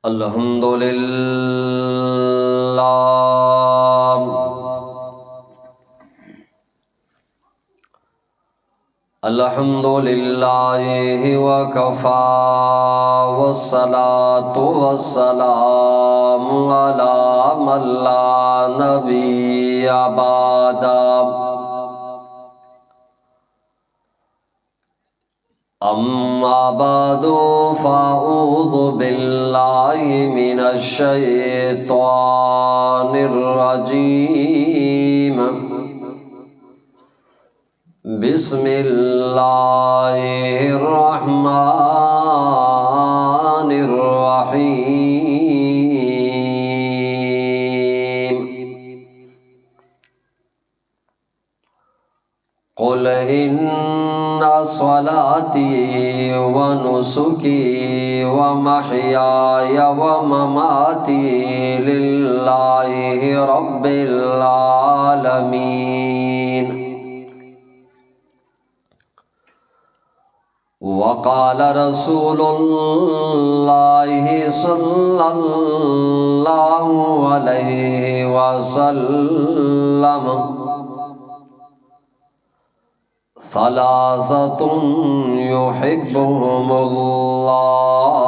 الحمدللہ وکفا والصلاة والسلام علی من لا نبی بعدہ اما بعد فاعوذ باللہ من الشیطان الرجیم بسم اللہ الرحمن الرحیم قل ان صلاتی ونسکی ومحیای ومماتی للہ رب العالمین وقال رسول اللہ صلی اللہ علیہ وسلم ثلاثة يحبهم الله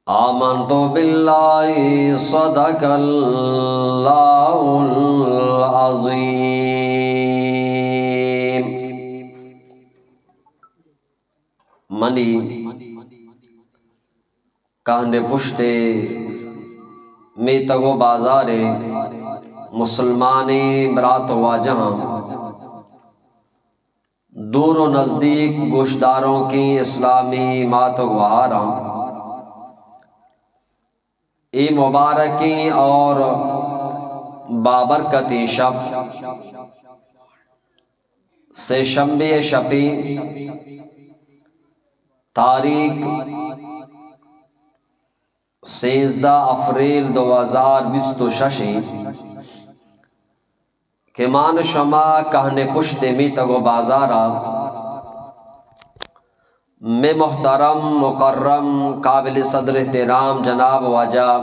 آمنت بالله صدق الله العظيم منی کہنے پشتے میں تگو بازارے مسلمانی برات واجہاں دور و نزدیک گوشداروں کی اسلامی مات و گوہاراں ای مبارکی اور بابرکتی شب سے شنبے شپی تاریخ 13 اپریل 2026 کہ مان شما کہنے پشتے می تگو بازارا میں محترم مکرم قابل صدر احترام جناب واجہ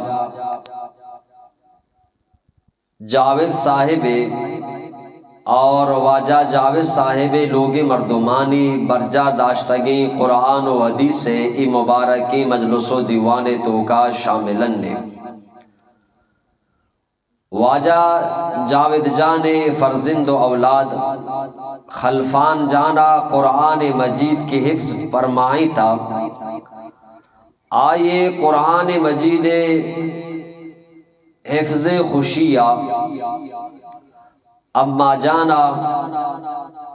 جاوید صاحب اور واجہ جاوید صاحب لوگ مردمانی برجا داشتگی قرآن و حدیث سے ای مبارکی مجلس و دیوان تو کا شاملن نے واجہ جاوید جان فرزند و اولاد خلفان جانا قرآن مجید کی حفظ فرمائی تھا آئیے قرآن مجید حفظ خوشیہ اما جانا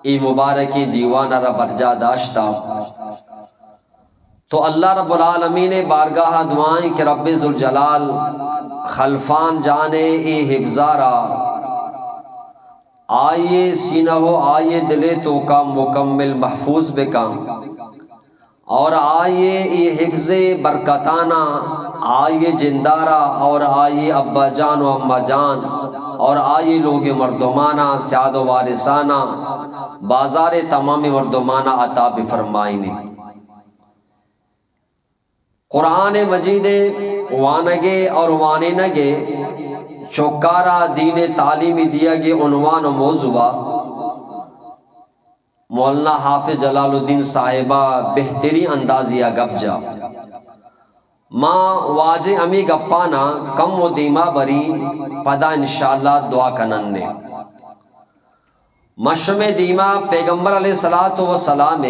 ای مبارکی دیوانہ را برجا داشتا تو اللہ رب العالمین بارگاہ دعائیں کہ رب ذوالجلال خلفان جانے ای حفظارا آئیے سینہ ہو آئیے دلے تو کا مکمل محفوظ بکام اور آئیے ای حفظ برکتانہ آئیے جندارہ اور آئیے ابا جان و اما جان اور آئیے لوگ مردمانہ سعاد و وارثانہ بازار تمام مردمانہ عطا بفرمائنے قرآن مجید وانگے اور وانینگے چوکارا دین تعلیمی دیا گے عنوان و موضوع مولانا حافظ جلال الدین صاحبہ بہتری اندازیہ گپ جا ماں واجہ امی گپانا کم و دیما بری پدا انشاءاللہ دعا کنن نے مشم دیما پیغمبر علیہ السلام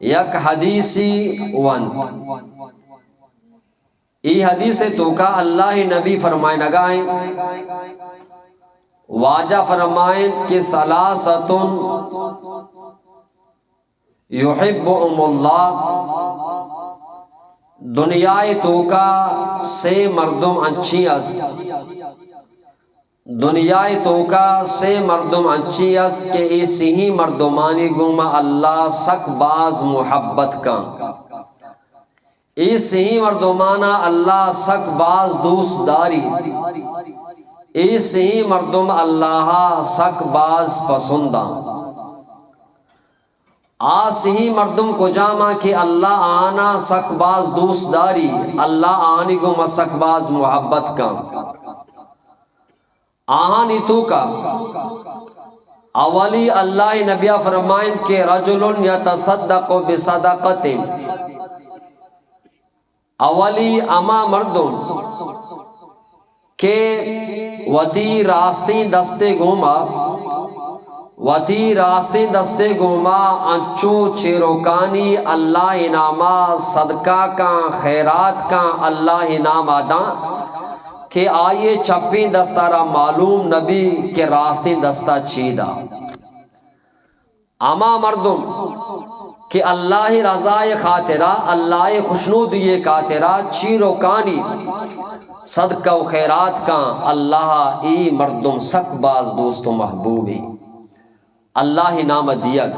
یک حدیثی وانت ای حدیث تو کا اللہ نبی فرمائے نگائیں واجہ فرمائیں کہ ثلاثتن یحبهم اللہ دنیائے تو کا سے مردم انچی است دنیائے تو کا سے مردم انچی است کہ ایسی ہی مردمانی گوما اللہ سک باز محبت کا ایسی ہی مردمانہ اللہ سک باز دوست داری ایسی ہی مردم اللہ سک باز پسندہ آسی مردم کو جاما کہ اللہ آنا سکباز دوست داری، اللہ آنی کو مسکباز محبت کا آہانی تو کا اولی اللہ نبیہ فرمائیں کہ رجل یتصدق بصدقت، اولی اما مردم کہ وتی راستی دستے گھوما، وتی راستے دستے گھوما انچو چیروکانی اللہ انعامہ صدقہ کا خیرات کا اللہ انعامہ دا کہ آئیے چپی دستارا معلوم نبی کے راستے دستا چیدہ اما مردم کہ اللہ رضائے خاطرہ اللہ خوشنودی خاطرہ چیروکانی صدقہ و خیرات کا اللہ ای مردم سک باز دوست و محبوبی اللہ نام دیگ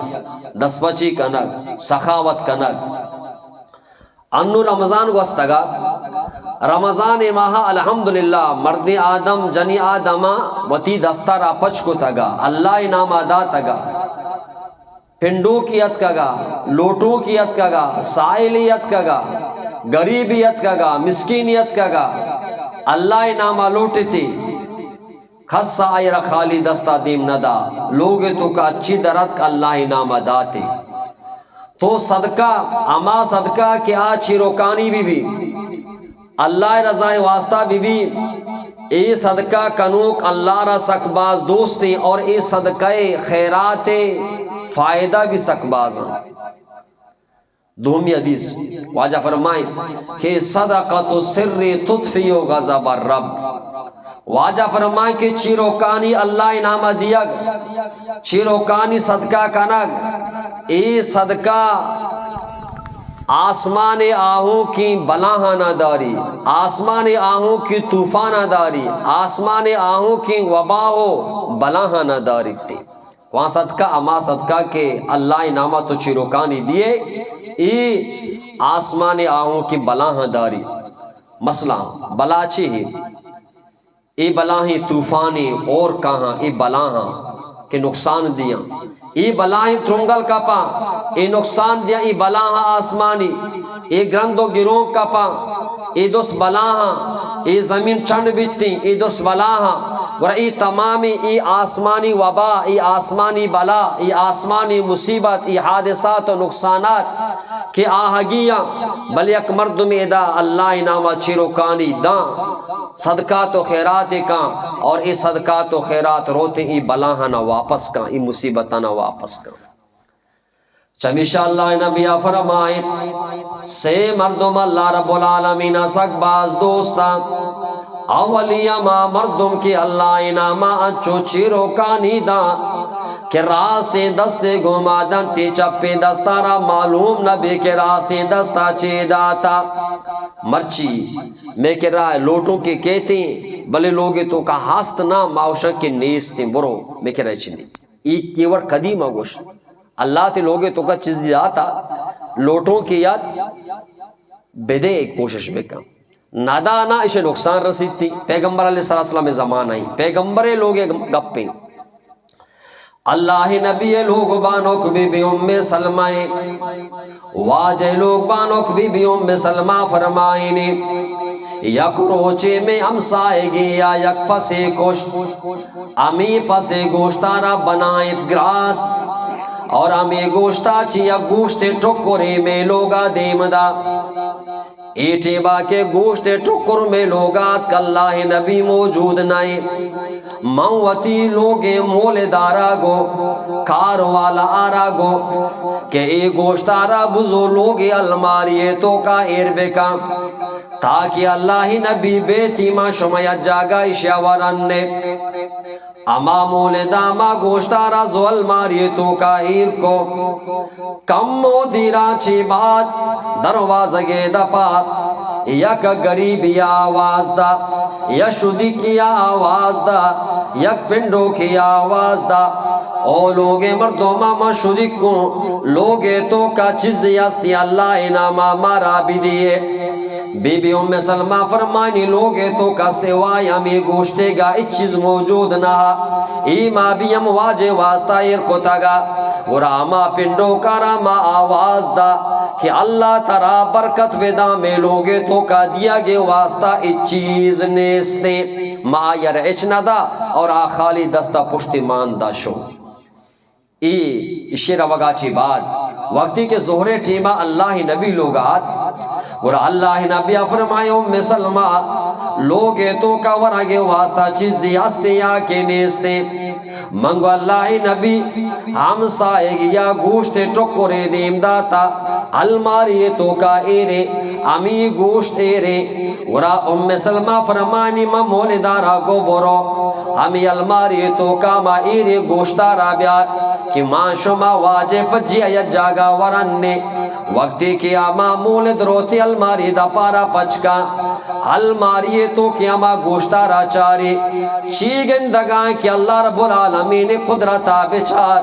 دس بچی کنگ سخاوت کنگ انو رمضان گوستگا رمضان ماہ الحمدللہ مرد آدم جنی آدمہ وتی دستارا پچ کو تگا اللہ نام ادا تگا پنڈو کیت کگا لوٹو کیت کگا سائلیت کگا غریبیت کگا مسکینیت کگا اللہ نامہ لوٹتی خصا آئیرہ خالی دستا دیم ندا لوگے تو کا اچھی درد کا اللہ نامہ داتے تو صدقہ اما صدقہ کہ آچی روکانی بھی اللہ رضائے واسطہ بھی اے صدقہ کنوک اللہ را سکباز دوستی اور اے صدقہ خیرات فائدہ بھی سکباز دومی حدیث واجہ فرمائیں کہ صدقۃ السر تطفی غضب الرب، واجہ فرمائیں کہ چیروکانی اللہ انعامہ دیا چیروکانی صدقہ کنگ اے صدقہ آسمان آہوں کی بلاہانہ داری، آسمان آہوں کی طوفانہ داری، آسمان آہوں کی وبا و بلاہانہ داری تھی وہاں صدقہ اما صدقہ کے اللہ انعامہ تو چیروکانی دیے ای آسمان آہوں کی بلاہاں داری مسئلہ بلاچی ہی ای بلاہی طوفانی اور کہاں ای بلاہاں کہ نقصان دیا ای بلاہی ترنگل کپا ای نقصان دیا ای بلاہاں آسمانی ای گرندو گروہ کپا ای دوس بلاہاں ای زمین چند بیتی ای دوس بلاہاں ورہ ای تمامی ای آسمانی وبا ای آسمانی بلا ای آسمانی مصیبت ای حادثات و نقصانات کہ آہگیاں بل یک مردم ادا اللہ انعامہ چیروکانی داں صدقات و خیرات کا اور ای صدقات و خیرات روتے ای بلاہانا واپس کا ای مصیبتانا واپس کا چمیشہ اللہ نبی فرمائے سے مردم اللہ رب العالمین سک باز دوستا اولی ما مردم کی اللہ انعامہ انچو چیروکانی داں کہ راستے دستے گھوما دنتی چپے دستارا معلوم نبی کے راستے دستا چیدہ تھا مرچی میں کہہ رہا ہے لوٹوں کے کہتے ہیں بلے لوگے تو کا ہاست نا ماوشن کے نیستے برو میں کہہ رہا ہے چلی ایک کیوڑ قدیم آگوش اللہ تے لوگے تو کا چیز دیا تھا لوٹوں کی یاد بیدے ایک کوشش بکا نادانا اسے نقصان رسید تھی پیغمبر علیہ السلام زمان آئی پیغمبرے لوگے گپیں اللہ نبی لوگ بانوک بی بی ام سلمائے واجہ لوگ بانوک بی بی ام سلمہ فرمائنی یک روچے میں امسائے گی یا یک پسے کوشت امی پسے گوشتارا بنائیت گراس اور امی گوشتا چیا گوشت ٹکرے میں لوگا دیم دا ایٹے با کے گوشت ٹکر میں لوگات کا اللہ نبی موجود نائے موتی لوگے مول دارا گو کار والا آرا گو کہ اے گوشت آرا بزو لوگے الماری تو کا ایر بکا تاکہ اللہ نبی بیتی ما شمیت جاگا اشیا ورننے اما مول داما گوشت آرا زو الماری تو کا ایر کو کمو دیرا چی بات دروازگے دا پات یک گریبی آواز دا یا شدی کی آواز دا یک پنڈو کی آواز دا او لوگے مردوں ماما شدی کو لوگے تو کا چیز یاستی اللہ اناما مارا بھی دیئے بی بی ام سلمہ فرمانی لوگے تو کا سوائے ہمیں گوشتے گا ایک چیز موجود نہ ای ما بھی ہم واجہ واسطہ ایر کو تگا غراما پنڈو کارما آواز دا کہ اللہ ترا برکت ودا میں لوگے تو کا دیا گے واسطہ ای چیز نیستے ما یرعچ ندا اور آخالی دستا پشت مان دا شو ای شیر وگاچی بعد وقتی کے ظہر ٹیمہ اللہ نبی لوگات اور اللہ نبی فرمائے ام سلمہ لوگے تو کا ورگے واسطہ چیزی ہستے یا کے نیستے منگو اللہ نبی ہم سائے گیا گوشت ٹکورے دیم داتا الماری تو کا ایرے امی گوشت ایرے ورا ام سلمہ فرمانی ما مولدارا گو برو ہمی الماری تو کا ما ایرے گوشتارا بیار کہ ما شما واجے پجی آیا جاگا ورننے وقتی کیا ما مولد روتی الماری دا پارا پچکا الماری تو کیا ما گوشتارا چاری چیگن دگائیں کہ اللہ رب العالمین قدرتا بچار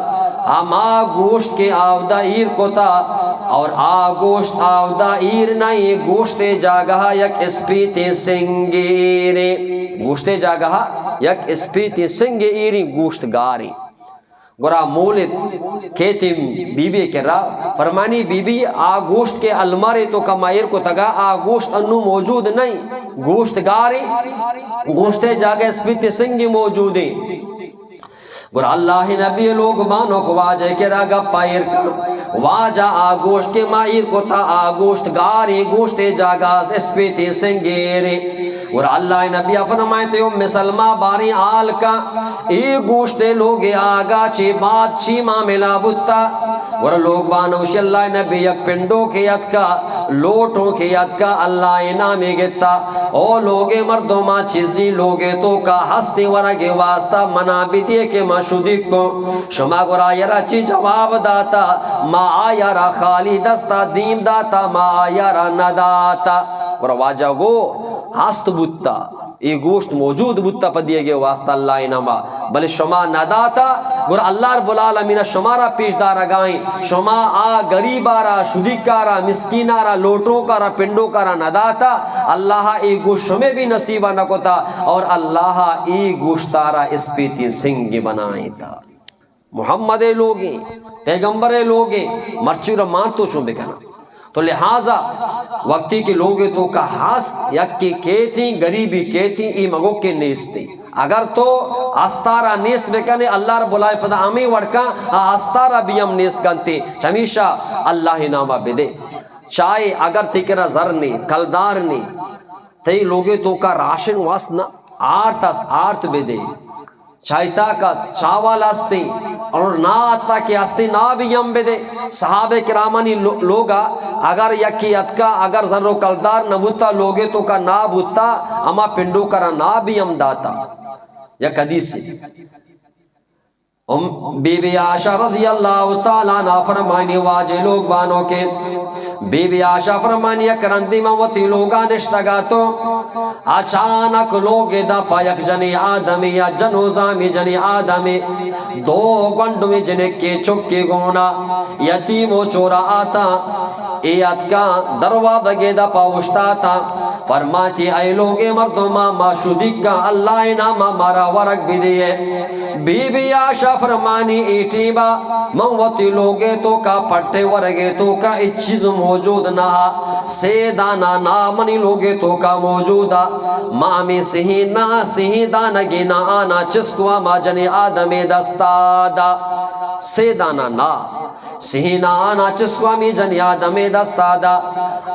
اما گوشت کے آودہ ایر کو تا اور گوشت آودہ ایر نہیں گوشت جاگہا یک اسپیتی سنگیری گوشت جاگہا یک اسپیتی سنگیری گوشت گاری گورا مولد کہتی بی بی کر رہا فرمانی بی بی گوشت کے المارے تو کمائر کو تگا گوشت انو موجود نہیں گوشت گاری گوشت جاگہ اسپیتی سنگی موجود ہے گورا اللہ نبی لوگ مانو کو واجہ کے راگا پائر کا واجہ گوشت کے مائر کو تا گوشت گاری گوشت جاگہ اسپیتی سنگیرے اور اللہ نبی فرمائے تے ام سلمہ باری آل کا ای گوشتے لوگے آگا چی بات چی معاملہ بتا اور لوگ بانوش اللہ نبی یک پنڈوں کے ید کا لوٹوں کے ید کا اللہ انامی گتا او لوگے مردوں ماں چیزی لوگے تو کا ہستے ورگے واسطہ منابیتی کے مشہودی کو شما گرا یرا چی جواب داتا ما آیارا خالی دستا دیم داتا ما آیارا نداتا اور واجہ گو ہست بوتا یہ گوشت موجود بوتا پا دیئے گے واسطہ اللہ انما بلے شما نداتا گر اللہ رب العالمین شمارا پیش دارا گائیں شما گریبارا شدیکارا مسکینارا لوٹوں کارا پنڈوں کارا نداتا اللہ ای گوشت شمیں بھی نصیبہ نکوتا اور اللہ ای گوشتارا اس پیتی سنگ بنائیں تا محمد لوگیں پیغمبر لوگیں مرچی رمان تو چون بکنا تو لہٰذا وقتی کے لوگے تو کا ہست یک کی کہتی غریبی کہتی ای مگو کے نیستی اگر تو آستارا نیست بکنے اللہ رب العالمین پدا ہمیں وڑکا آستارا بھی ہم نیست گنتے چمیشہ اللہ نامہ بدے چاہے اگر تکرہ زرنی کلدارنی تی لوگے تو کا راشن واسنا آرت بدے چاہتا کا چاوال آستے اور نا آتا کہ آستے نا بھی یم بدے صحابہ کرامانی لوگا اگر یکی اتکا اگر ذرو کلدار نبوتا لوگے تو کا نا بوتا اما پنڈو کرا نا بھی یم داتا یک حدیث سے بی بی عائشہ رضی اللہ تعالیٰ عنہ فرمائنی واجہ لوگ بانوں کے بی بی عائشہ فرمانی کرندی موتی لوگا نشتگا تو اچانک لوگ دا پایک جنی آدمی یا جنوزامی جنی آدمی دو گنڈوی جنے کے چکے گونا یتیم و چورا آتا ایت کا دروا بگے دا پاوشتا تا فرماتی اے لوگے مردوں ما شدک کا اللہ نامہ مارا ورک بھی دیئے بی بی عائشہ فرمانی ایٹی با موتی لوگے تو کا پٹے ورگے تو کا ایک چیز موجود نہ سیدانا نامنی لوگے تو کا موجودا مامی سہی دانگی نا آنا چسکوا ما جنی آدمی دستادا سیدانا نا سینا آنا چسکوا می جنی آدمی دستادا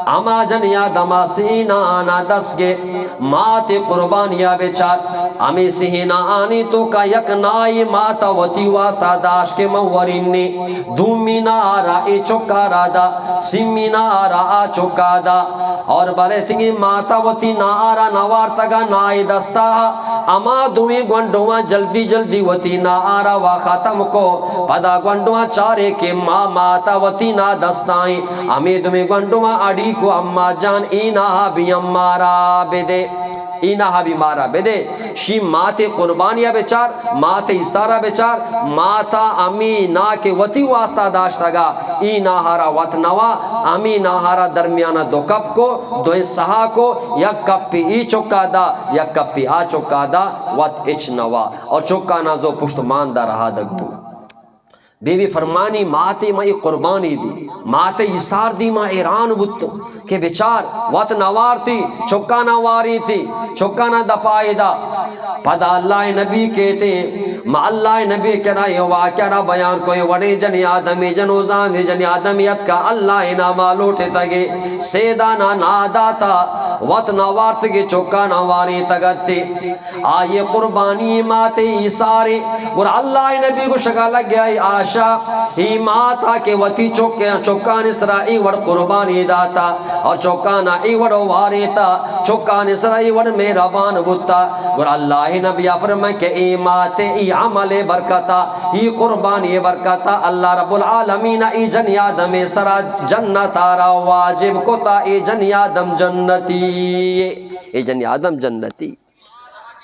اما جنی آدما سینا آنا دس گے ماتی قربانیا بیچار امی سینا آنی تو کا یک نائی ماتا وطی واسطہ داش کے مورینی دومی نارا ای چکا رادا سمی نارا آ چکا دا اور بلے تنگی ماتا وطی نارا نوارتا گا نائی دستا اما دوی گونڈوان جلدی جلدی وطی نارا وا ختم کو پدا گونڈوان چارے کے ماتا وطی نا دستائیں امی دوی گونڈوان اڑی کو اما جان اینا بھی امارا بدے اینا بھی مارا بدے شی ماتے قربانیہ بیچار ماتے اسارہ بیچار ماتا امی نا کے وطی واسطہ داشتا گا اینا ہارا وطنوا امی نا ہارا درمیانہ دو کپ کو دو سہا کو یک کپ پی ای چکا دا یک کپ پی آ چکا دا وط اچ نوا اور چکا نازو پشت ماندہ رہا دک دو بی بی فرمانی ماتے مائی قربانی دی ماتے اسار دی ما ایران بتو کہ بچار وط نوار تھی چکا نواری تھی چکا نہ دپائے دا پدا اللہ نبی کہتے ما اللہ نبی کہنا یہ واقعہ نہ بیان کوئی وڑے جنی آدمی جنوزان جنی آدمیت کا اللہ ناما لوٹے تگے سیدانا نادا تا وط نوار تگے چکا نواری تگتے آئے قربانی ماتے اسارے اور اللہ نبی کو شکا لگ گیا آشا ہی ماتا کہ وطی چکان اسرائی وڑ قربانی داتا اور چوکانا ایوڑ واریتا چوکان اسرائی وڑ میرابان بتا اور اللہ نبی فرمائے کہ ای ماتے ای عمل برکتا ای قربانی برکتا اللہ رب العالمین ای جنی آدم سرا جنت آرا واجب کتا ای جنی آدم جنتی ای جنی آدم جنتی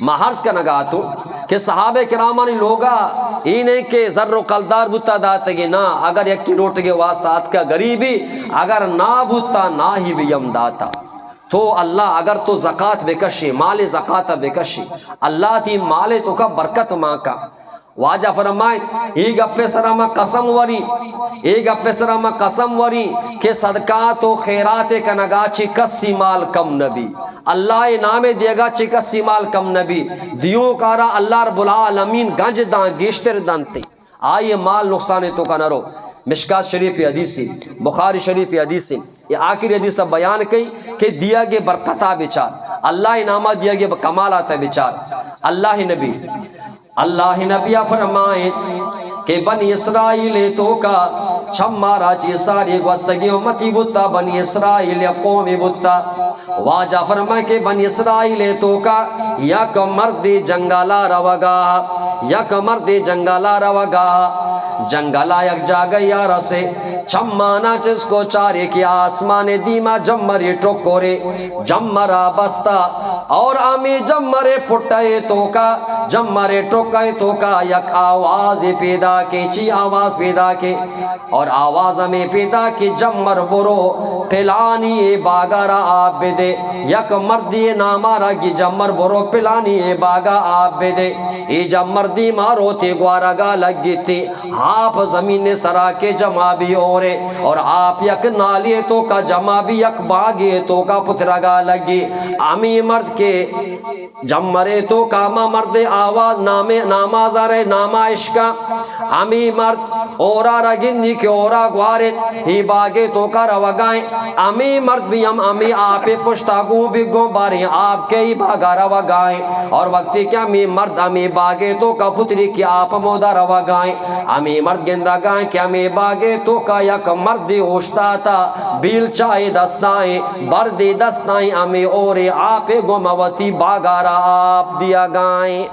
محرز کا نگاتو کہ صحابہ کرامانی لوگا اینے کے ذر و قلدار بتا داتے گے نا اگر یکی لوٹ گے واسطات کا غریبی اگر نہ بتا نہ ہی بھی یم داتا تو اللہ اگر تو زکاة بکشی مال زکاة بکشی اللہ تی مال تو کا برکت ماں کا واجہ فرمائے ایک اپنے سرامہ قسم وری ایک اپنے سرامہ قسم وری کہ صدقات و خیرات کا نگاچی کسی مال کم نبی اللہ نام دے گا چی کسی مال کم نبی دیوں کارا اللہ رب العالمین گنج دان گیشتر دانتے آئیے مال نقصان تو کا نرو مشکات شریف حدیثی بخاری شریف حدیثی یہ آخری حدیث بیان کی کہ دیا گے برکتہ بچار اللہ نامہ دیا گے کمالات بچار اللہ نبی فرمائے کہ بنی اسرائیل تو کا چھمارا چی ساری گوستگی امتی بتا بنی اسرائیل قومی بتا واجہ فرمائے کہ بنی اسرائیل تو کا یک مرد جنگالا روگا یک مرد جنگالا روگا جنگالا یک جاگئی یارا سے چھمانا جس کو چارے کی آسمان دیما جمری ٹکورے جمرا بستا اور آمی جمرے پھٹائے تو کا جمرے ٹکائے تو کا یک آواز پیدا کے چی آواز پیدا کے اور آواز میں پیدا کی جمر برو پلانی باگارا آپ بدے یک مردی نامارا کی جمر برو پلانی باگا آپ بدے ای جمر دی مارو تے گوارگا لگی تی آپ زمین سرا کے جمع بھی اورے اور آپ یک نالی تو کا جمع بھی یک باگے تو کا پترگا لگی امی مرد کے جمرے تو کا مرد آواز ناماز آرے ناما عشقا امی مرد اورا رگنی کے اورا گوارت ہی باگے تو کا روگائیں امی مرد بھی ہم امی آپے پشتاگوں بھی گوں باریں آپ کے ہی باگا روگائیں اور وقتی کہ امی مرد امی باگے تو کا پتری کی آپ مودا روگائیں امی مرد گندہ گائیں کہ امی باگے تو کا یک مرد اوشتا تھا بیل چائے دستائیں بردی دستائیں امی اورے آپے گوں موتی باگا را آپ دیا گائیں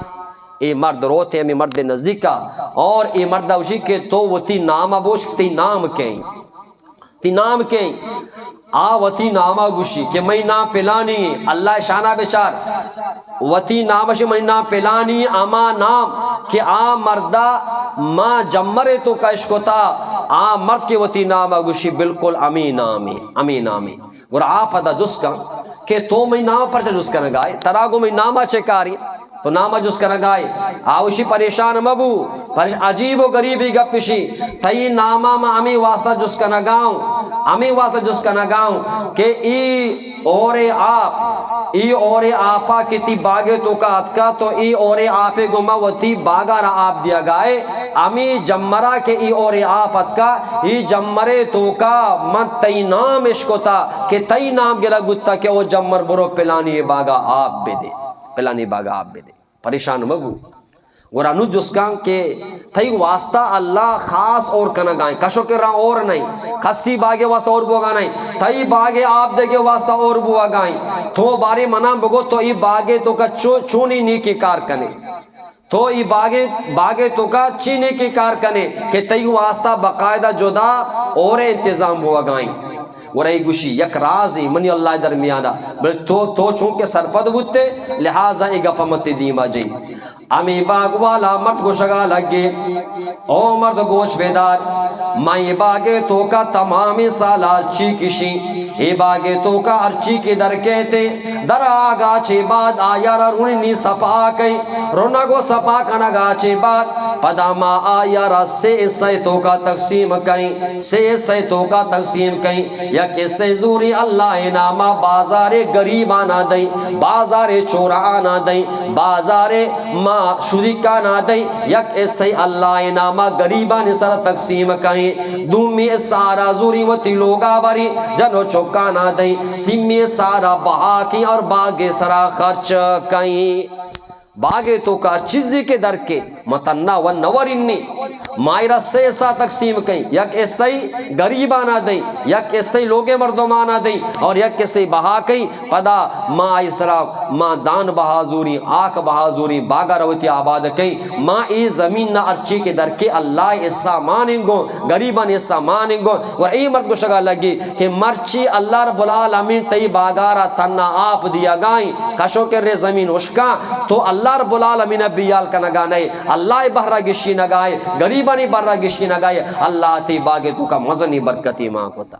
اے مرد روتے ہمیں مرد نزدیکا اور اے مرد اوشی کے تو وہ تی نام بوش تی نام کہیں تی نام کہیں وتی نامہ گوشی کہ میں نام پلانی اللہ شانہ بچار وتی نامش میں نام پلانی اما نام کہ مردہ ما جمرے تو کا عشقتا مرد کے وتی نامہ گوشی بالکل امی نامی اور آپ ادا جس کا کہ تو میں نام پر سے جس کا نگائے تراغو میں نامہ چکاری تو نامہ جس کا نگائے آوشی پریشان مبو عجیب و غریبی گپشی تئی نامہ ما امی واسطہ جس کا نگاؤں کہ ای اور آپا کتی باگے تو کا اتکا تو ای اور آپے گما وتی باگا را آپ دیا گائے امی جمرہ کے ای اور آپ اتکا ای جمرے تو کا من تئی نام عشقتا کہ تئی نام گرا گتا کہ او جمر برو پلانی باگا آپ بے دے پریشان مگو ورانو جس کا کہ تھئی واسطہ اللہ خاص اور کنگائیں کشو کے رہا اور نہیں خسی باگے واسطہ اور بوگا نہیں تھئی باگے آپ دے کے واسطہ اور بوگائیں تو باری منام بگو تو ای باگے تو کا چونی نی کی کار کنے تو ای باگے تو کا چینے کی کار کنے کہ تھئی واسطہ باقاعدہ جدا اور انتظام بوگائیں ورہی گوشی یک رازی منی اللہ درمیانا بل تو چونکہ سرپد بوتے لہذا ایگا پمت دیما جی امی باغ والا مرد کو شگا لگے او مرد گوش بیدار مائی باغے تو کا تمامی سالا ارچی کشی ای باغے تو کا ارچی کی در کہتے در آگا چی بعد آیا را رونی سپا کئی رونا گو سپا کنگا چی بعد پدا ما آیا را سے سیتوں کا تقسیم کئی سے سیتوں کا تقسیم کئی یک سے زوری اللہ نامہ بازار گریب آنا دئی بازار چورا آنا دئی بازار ما شریکا نہ دئی یک ایسے اللہ نامہ گریبان سر تقسیم کہیں دومی سارا زوری وتی لوگا بری جنو چکا نہ دئی سمی سارا بہا کی اور باغے سرا خرچ کہیں باغے تو کا چیزی کے در کے متنہ و نورنی مائرہ سے ایسا تقسیم کہیں یک ایسے گریبانا دیں یک ایسے لوگے مردمانا دیں اور یک ایسے بہا کہیں پدا ما اسرا ما دان بہازوری آک بہازوری باغا روتی آباد کہیں ما ای زمین نہ ارچی کے در کے اللہ ایسا ماننگو گریبان ایسا ماننگو اور ای مرد کو شگا لگی کہ مرچی اللہ رب العالمین تی باغارا تنہ آپ دیا گائیں کشو کے رے زمین اشکا تو اللہ رب العالمین بیال کا نگانے اللہ بہرہ گشی نگائے گریبانی بہرہ گشی نگائے اللہ تی باغے تو کا مزنی برکتی ماں ہوتا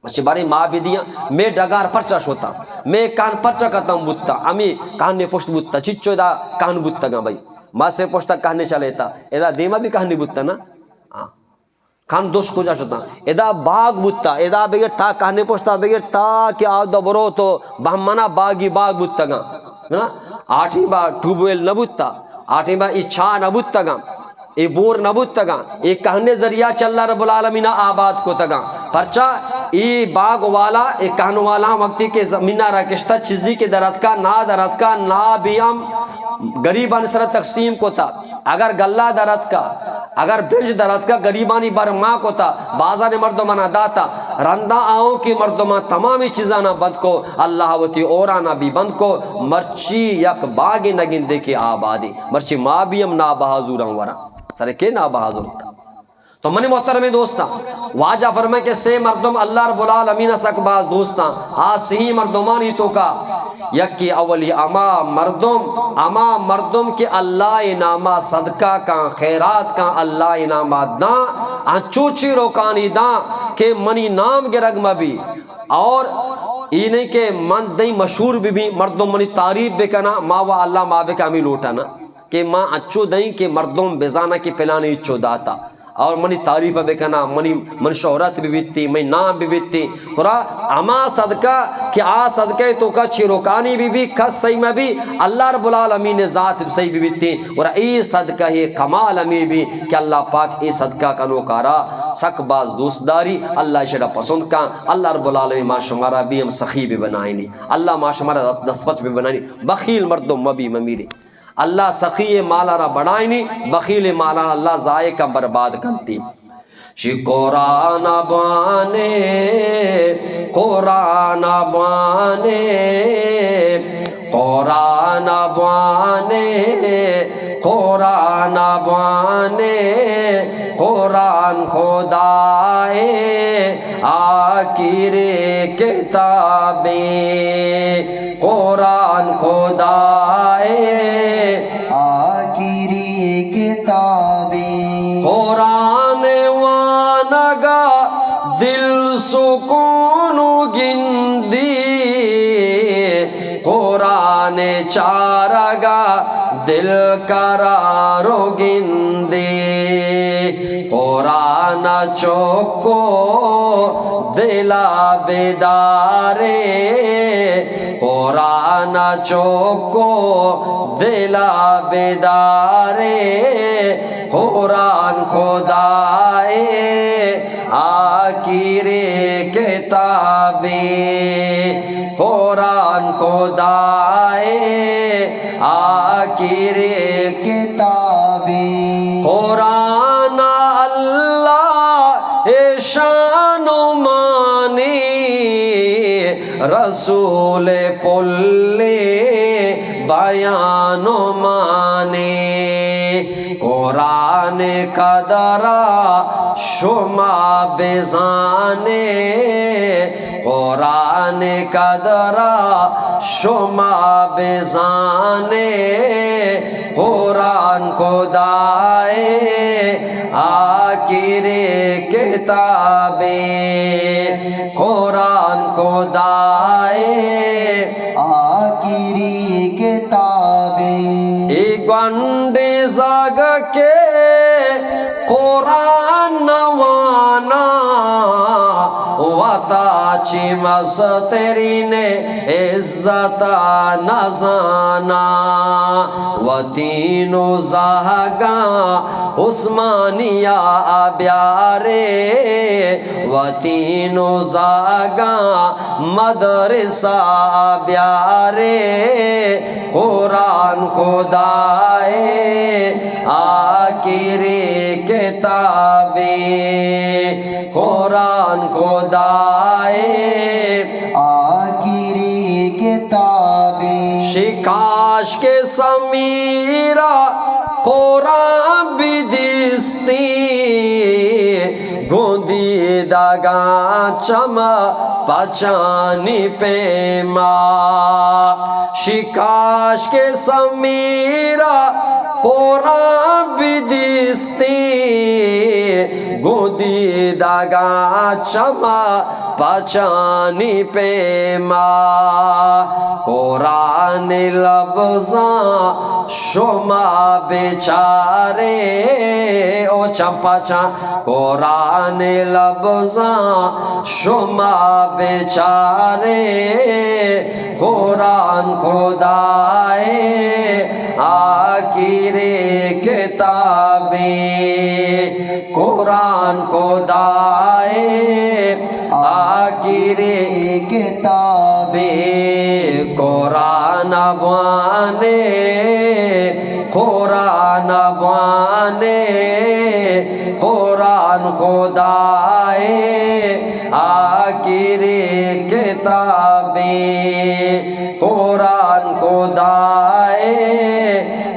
اچھی باری ماں بھی دیا میں ڈگار پرچا شوتا میں کان پرچا کرتا ہوں بوتا امی کان نے پوشت بوتا چچو دا کان بوتا گا بھائی ماں سے پوشتا کہنے چلے تا ادا دیما بھی کہانی بوتا نا کان دوست کو جا شوتا ادا باغ بوتا ادا بغیر تا کہنے پوشتا بغیر تا کہ آو دبرو تو بہمنا باغی باغ بوتا گا آٹھی با ٹوبویل نبوتا آٹھی با اچھا نبوتا گا ای بور نبوتا گا ای کہنے ذریعہ چل رب العالمین آباد کو تگا پرچا ای باغ والا ای کہن والا وقتی کے زمینہ رکشتا چیزی کے درد کا نا بیم گریبان سر تقسیم کو تا اگر گلہ درد کا اگر برج درد کا گریبانی برما کو تا بازار مردمانہ داتا رندہ آؤں کی مردمان تمامی چیزانا بند کو اللہ وتی اورانا بھی بند کو مرچی یک باغی نگن دے کے آبادی مرچی ما بیم نا بہازوراں ورا سرے کے نا بہازور تو منی محترم دوستا واجہ فرمائے کہ سے مردم اللہ رب العالمین سک باز دوستا آسہی مردمانی تو کا یکی اولی اما مردم کے اللہ نامہ صدقہ کا خیرات کا اللہ نامہ داں چوچی روکانی داں کہ منی نام گرگ مبی اور یہ نہیں کہ من دیں مشہور بھی مردم منی تعریف بکنا ما و اللہ ما بکامی لوٹانا کہ ماں اچھو دیں کہ مردم بزانہ کی پلانی اچھو داتا اور منی تعریف بکنا من شہرت بھی بیتی من نام بھی بیتی اور اما صدقہ کہ آ صدقہ تو کا چیروکانی بھی کس صحیح میں بھی اللہ رب العالمین ذات صحیح بھی بیتی اور ای صدقہ ہے کمال امی بھی کہ اللہ پاک ای صدقہ کا نوکارا سک باز دوست داری اللہ شرح پسند کا اللہ رب العالمین ما شمارا بھی ہم سخی بھی بنائنی اللہ ما شمارا دسپت بھی بنائنی بخیل مردم مبی ممیری اللہ سخی مالا را بڑھائنی بخیل مالا اللہ ضائع کا برباد کرتی شی قرآن بانے قرآن بانے قرآن بانے قرآن بانے قرآن خدائے آخر کتابیں قرآن خدائے آخری کتابیں قرآن وانگا دل سکون گندی قرآن چارگا دل قرار گندی قرآن چوکو دلا بیدارے قرآن چوکو دلا بیدارے قرآن خدائے آخر کتابیں قرآن خدائے آخر کتابیں قرآن اللہ شان و مانی رسول کل بیان و مانی قرآن قدرہ شما بزانے قرآن قدرا شما بزانے قرآن خدائے آخر کتابیں قرآن خدائے آخری کتابیں ایک گنڈے زاگ کے قرآن نوانا وطا چی مسترین عزت نزانا و تینو زہگا عثمانیہ بیارے و تینو زہگا مدرسہ بیارے قرآن خدائے آخری کتابیں قرآن خدائے آخری کتابیں شکاش کے سمیرہ قرآن بھی دستی گوندی داگا چما پچانی پیما شکاش کے سمیرہ قرآن بھی دستی گودی داگا چما پچانی پیما قرآن لفظاں شما بیچارے او چمپا چاں قرآن لفظاں شما بیچارے قرآن خدائے آخر کتابیں قرآن خدائے آخر کتابیں قرآن بانے قرآن بانے قرآن خدائے آخر کتابیں قرآن خدائے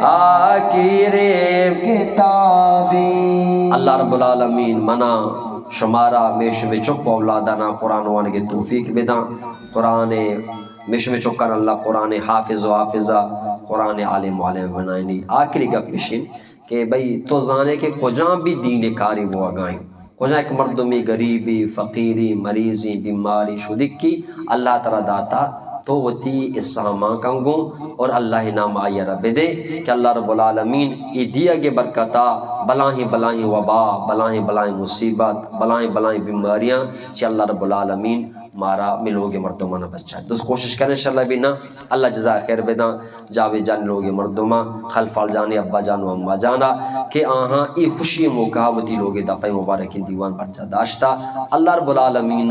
آخر کتابیں اللہ رب العالمین منا شمارا میش میں چپ اولادنا قرآن وانے کے توفیق بداں قرآن میش میں چکن اللہ قرآن حافظ و حافظہ قرآن عالم عالم بنائنی آخری گپ مشین کہ بھئی تو زانے کے کجاں بھی دین کاری وہ آگائیں کجاں ایک مردمی غریبی فقیری مریضی بیماری شدکی اللہ تعالیٰ داتا تو وتی اساما کنگوں اور اللہ نام آئی رب دے کہ اللہ رب العالمین ای دیا گے برکتا بلاہیں بلاہیں وبا بلاہیں بلاہیں مصیبت بلاہیں بلاہیں بیماریاں کہ اللہ رب العالمین مارا ملوگے مردمہ نہ بچہ دوست کوشش کریں انشاءاللہ بھی نا اللہ جزا خیر بداں جاوے جان لوگے مردمہ خلفال جانے ابا جان و امہ جانا کہ آہاں ای خوشی موقعاوتی لوگے دا پہ مبارکی دیوان برجا داشتا اللہ رب العالمین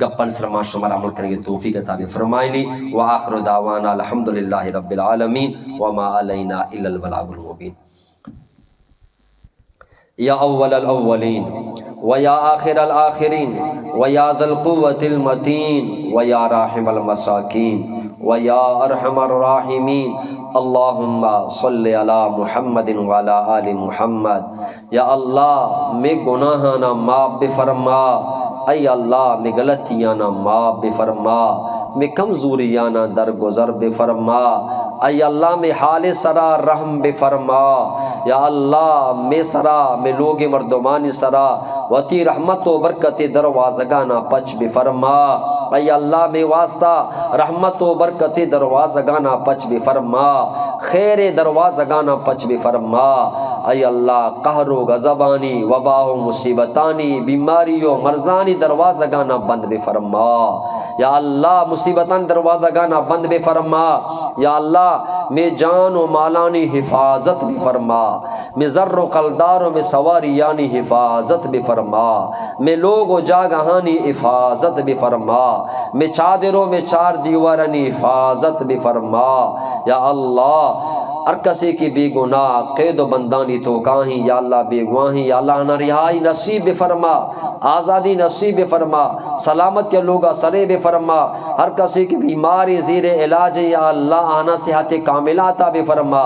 گپن سرما شمار عمل کریں گے توفیق عطا فرمائنی وآخر دعوانا الحمدللہ رب العالمین وما علینا الا البلاغ المبین یا اول الاولین ویا آخر الآخرین ویا ذا القوة المتین ویا راحم المساکین ویا ارحم الراحمین اللہم صلی علی محمد وعلی آل محمد یا اللہ میں گناہانا معاف بفرما اے اللہ میں غلطیانا معاف بفرما میں کمزوریانا درگزر بفرما اے اللہ میں حال سرا رحم بفرما یا اللہ میں سرا میں لوگ مردمانی سرا وتی رحمت و برکت دروازگانا پچ بفرما اے اللہ میں واسطہ رحمت و برکت دروازگانا پچ بفرما خیر دروازگانا پچ بفرما اے اللہ قہر و غضبانی وبا و مصیبتانی بیماری و مرضانی دروازگانا بند بفرما یا اللہ مصیبتان دروازگانا بند بفرما یا اللہ میں جان و مالانی حفاظت بفرما میں ذر و قلدار میں سواریانی حفاظت بفرما میں لوگ و جاگہانی حفاظت بفرما میں چادروں میں چار دیوارانی حفاظت بفرما یا اللہ ہر کسی کی بے گناہ قید و بندانی تو کہیں یا اللہ بے گواہیں یا اللہ نہ رہائی نصیب بفرما آزادی نصیب بفرما سلامت کے لوگا سرے بفرما ہر کسی کی بیماری زیر علاج یا اللہ آنا صحت کاملہ عطا بفرما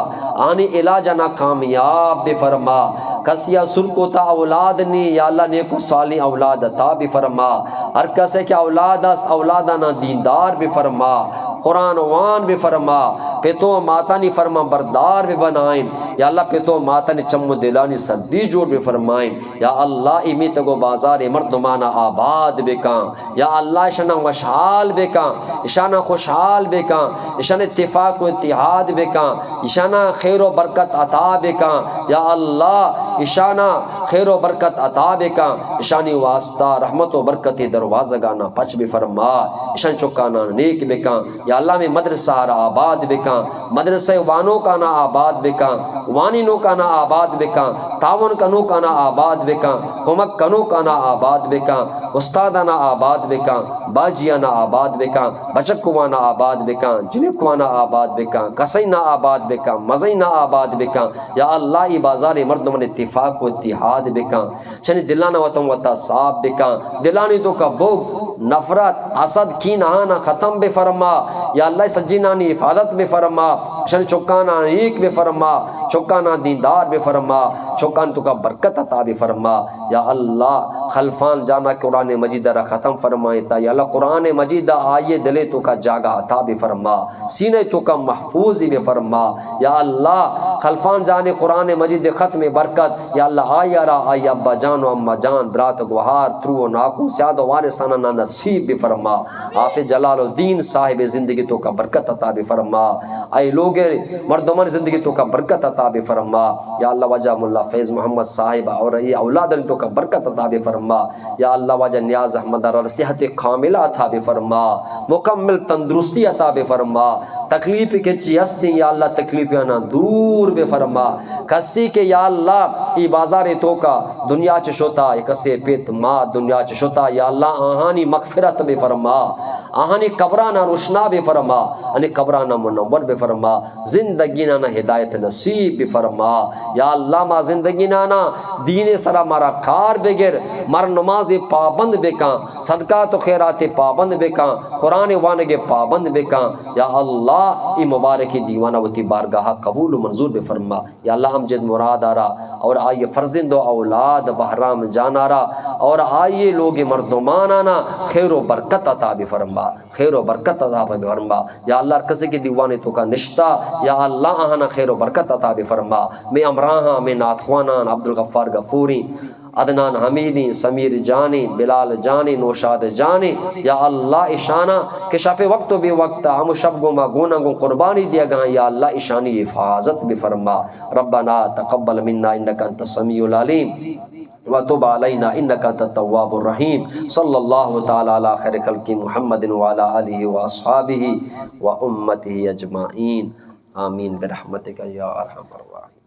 آنی علاج نہ کامیاب بفرما کسیا سر کو تا اولاد نی یا اللہ نیک و صالح اولاد عطا بھی فرما، ہر کسے کہ اولاد است اولادانا دیندار بھی فرما، قرآن وان بھی فرما، پیتو ماتانی فرما بردار بھی بنائیں یا اللہ، پیتو ماتانی چم دلانی سردی جوڑ بھی فرمائیں یا اللہ، امی تگو بازار مردمانہ آباد بکاں یا اللہ، اشانہ وشحال بکاں، اشانہ خوشحال بکاں، اشانہ اتفاق و اتحاد بکاں، اشانہ خیر و برکت عطا بکاں یا اللہ، اشانہ خیر و برکت عطا بکاں، اشانی واسطہ رحمت و برکت دروازہ گانا پچ بھی فرما، اشان چکانا نیک بکاں یا اللہ، میں مدرسہ آباد بکاں، مدرسہ وانوں کا نا آباد بکاں، وانی نو کا نا آباد بکاں، تعاون کنو کا نا آباد بکاں، کمک کنو کا نا آباد بکاں، استادانا آباد بکاں، باجیانا آباد بکاں، بچکوانا آباد بکاں، جنکوانا آباد بکاں، کسینا آباد بکاں، مزینا آباد بکاں یا اللہ، ای بازار مردمن اتفاق و اتحاد بکاں، شنی دلانا وطن وطا صاحب بکاں، دلانی تو کا بغض نفرت حسد کین آنا ختم بے فرما یا اللہ، سجینانی حفاظت بے فرما، شن چکانا نیک بے فرما، چکانا دیندار بے فرما، چکان تو کا برکت عطا بے فرما یا اللہ، خلفان جانا قرآن مجید را ختم فرمائے تا یا اللہ، قرآن مجید آئیے دلے تو کا جاگہ عطا بے فرما، سینے تو کا محفوظ بے فرما یا اللہ، خلفان جانے قرآن مجید ختم برکت یا اللہ، آیا را آئی ابا جان و اما جان برات گوہار ترو و ناکو سیاد و وارثانہ نا نصیب بے فرما، حافظ جلال الدین صاحب زندگی تو کا برکت عطا بے فرما، اے لوگ مردمان زندگی تو کا برکت عطا بے فرما یا اللہ، وجہ ملا فیض محمد صاحب اور یہ اولاد تو کا برکت عطا بے فرما یا اللہ، وجہ نیاز احمد اور صحت کاملہ عطا بے فرما، مکمل تندرستی عطا بے فرما، تکلیف کے چیستی یا اللہ، تکلیف نا دور بے فرما، کسی کے یا اللہ، ای بازار تو کا دنیا چ شوتا کسی پیت ما دنیا چ شوتا یا اللہ، آہانی مغفرت بے فرما، آہانی قبرانا روشنا بے فرما، آہانی قبرانا منور بے فرما، زندگی نانا ہدایت نصیب بے فرما یا اللہ، ما زندگی نانا دین سرا مارا کار بگر، مار نماز پابند بکاں، صدقات و خیرات پابند بکاں، قرآن وانگے پابند بکاں یا اللہ، ای مبارکی دیوانہ وتی بارگاہ قبول و منظور بے فرما یا اللہ، ہم جد مراد آرا اور آئیے فرزند و اولاد بحرام جان آرا اور آئیے لوگ مردمان آنا خیر و برکت عطا بے فرما، خیر و برکت عطا بے فرما یا اللہ، کسی کی دیوانے تو کا نشتہ یا اللہ، آہنا خیر و برکت عطا بے فرما، میں امراہاں، میں ناتخوانان، عبدالغفار غفوری، عدنان حمیدی، سمیر جانی، بلال جانی، نوشاد جانی یا اللہ، اشانہ کہ شب وقت و بے وقت ہم شب گما گونا گو قربانی دیا گا یا اللہ، اشانی حفاظت بھی فرما، ربنا تقبل منا انکا انت السمیع العلیم وتب علینا انکا انت التواب الرحیم، صلی اللہ تعالی علی خیر خلق محمد وعلی آلہ واصحابہ و امتہ اجمعین، آمین برحمتک یا ارحم الراحمین۔